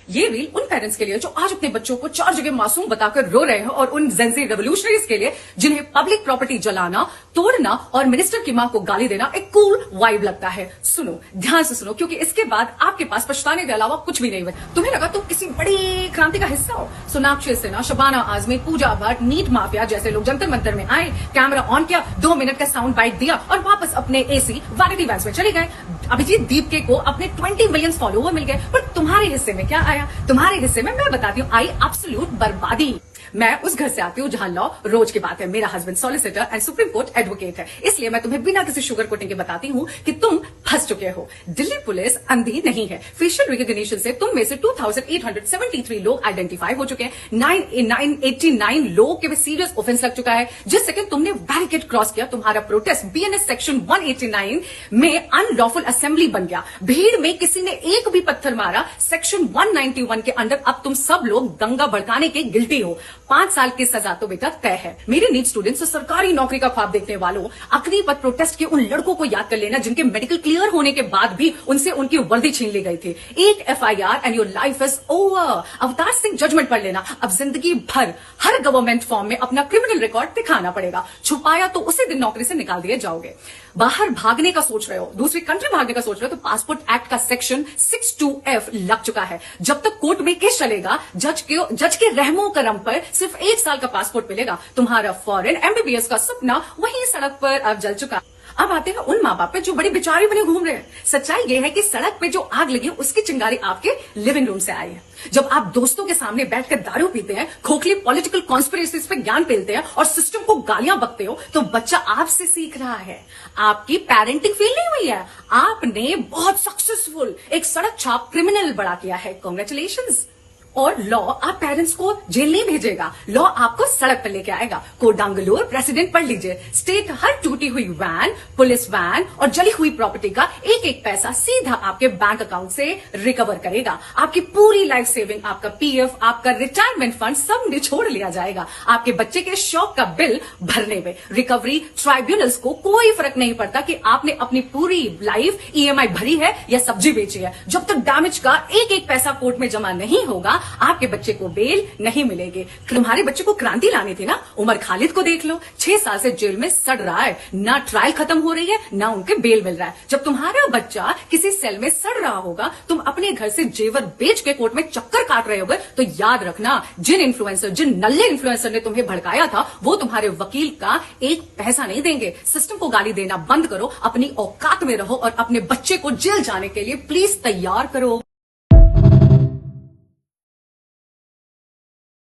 ये रील उन पेरेंट्स के लिए जो आज अपने बच्चों को 4 जगह मासूम बताकर रो रहे हैं और उन जेंजी रेवोल्यूशनरीज के लिए जिन्हें पब्लिक प्रॉपर्टी जलाना, तोड़ना और मिनिस्टर की मां को गाली देना एक कूल वाइब लगता है। सुनो, ध्यान से सुनो, क्योंकि इसके बाद आपके पास पछताने के अलावा कुछ भी नहीं हुआ। तुम्हें लगा तुम किसी बड़ी क्रांति का हिस्सा हो। सोनाक्षी सिन्हा, शबाना आजमी, पूजा भट्ट, नीट माफिया जैसे लोग जंतर मंतर में आए, कैमरा ऑन किया, 2 मिनट का साउंड बाइट दिया और वापस अपने एसी वैनिटी वैन्स में चले गए। अभिजीत दीपके को अपने 20 मिलियन फॉलोवर मिल गए, पर तुम्हारे हिस्से में क्या आया? तुम्हारे हिस्से में मैं बताती हूँ, आई एब्सोल्यूट बर्बादी। मैं उस घर से आती हूँ जहां लॉ रोज की बात है। मेरा husband solicitor and supreme court advocate है, इसलिए मैं तुम्हें बिना किसी शुगर कोटिंग के बताती हूँ कि तुम फंस चुके हो। दिल्ली पुलिस अंधी नहीं है। फेशियल रिकॉग्निशन से तुम में से 2873 लोग आइडेंटिफाई हो चुके हैं। 989 लोग के सीरियस ऑफेंस लग चुका है। जिस सेकंड तुमने बैरिकेड क्रॉस किया, तुम्हारा प्रोटेस्ट बीएनएस सेक्शन 189 में अनलॉफुल असेंबली बन गया। भीड़ में किसी ने एक भी पत्थर मारा, सेक्शन 191 के अंडर अब तुम सब लोग दंगा भड़काने के गिल्टी हो। 5 साल की सजा तो बेटा तय है। मेरे नीट स्टूडेंट्स और सरकारी नौकरी का ख्वाब देखने वालों, अग्निपथ प्रोटेस्ट के उन लड़कों को याद कर लेना जिनके मेडिकल क्लियर होने के बाद भी उनसे उनकी वर्दी छीन ली गई थी। एक FIR and your life is over. Avtar Singh judgement पढ़ लेना। अब जिंदगी भर हर गवर्नमेंट फॉर्म में अपना क्रिमिनल रिकॉर्ड दिखाना पड़ेगा। छुपाया तो उसी दिन नौकरी से निकाल दिए जाओगे। बाहर भागने का सोच रहे हो, दूसरी कंट्री भागने का सोच रहे हो, तो पासपोर्ट एक्ट का सेक्शन 62F लग चुका है। जब तक कोर्ट में केस चलेगा, जज के रहमो करम पर सिर्फ 1 साल का पासपोर्ट मिलेगा। तुम्हारा फॉरेन एमबीबीएस का सपना वहीं सड़क पर अब जल चुका। अब आते हैं उन माँ बाप पे जो बड़ी बेचारी बने घूम रहे हैं। सच्चाई ये है कि सड़क पे जो आग लगी उसकी चिंगारी आपके लिविंग रूम से आई है। जब आप दोस्तों के सामने बैठकर दारू पीते हैं, खोखली पॉलिटिकल कॉन्स्पिरेसीज पे ज्ञान पेलते हैं और सिस्टम को गालियां बकते हो, तो बच्चा आपसे सीख रहा है। आपकी पेरेंटिंग फेल नहीं हुई है, आपने बहुत सक्सेसफुल एक सड़क छाप क्रिमिनल बड़ा किया है। कांग्रेचुलेशंस। और लॉ आप पेरेंट्स को जेल नहीं भेजेगा, लॉ आपको सड़क पर लेके आएगा। कोडांगलोर प्रेसिडेंट पढ़ लीजिए। स्टेट हर टूटी हुई वैन, पुलिस वैन और जली हुई प्रॉपर्टी का एक एक पैसा सीधा आपके बैंक अकाउंट से रिकवर करेगा। आपकी पूरी लाइफ सेविंग, आपका पीएफ, आपका रिटायरमेंट फंड सब निछोड़ लिया जाएगा। आपके बच्चे के शौक का बिल भरने में रिकवरी ट्राइब्यूनल्स को कोई फर्क नहीं पड़ता कि आपने अपनी पूरी लाइफ ईएमआई भरी है या सब्जी बेची है। जब तक डैमेज का एक एक पैसा कोर्ट में जमा नहीं होगा, आपके बच्चे को बेल नहीं मिलेगी। तुम्हारे बच्चे को क्रांति लानी थी ना, उमर खालिद को देख लो, 6 साल से जेल में सड़ रहा है। ना ट्रायल खत्म हो रही है, ना उनके बेल मिल रहा है। जब तुम्हारा बच्चा किसी सेल में सड़ रहा होगा, तुम अपने घर से जेवर बेच के कोर्ट में चक्कर काट रहे होगे, तो याद रखना, जिन नल्ले इन्फ्लुएंसर ने तुम्हें भड़काया था, वो तुम्हारे वकील का एक पैसा नहीं देंगे। सिस्टम को गाली देना बंद करो, अपनी औकात में रहो और अपने बच्चे को जेल जाने के लिए प्लीज तैयार करो।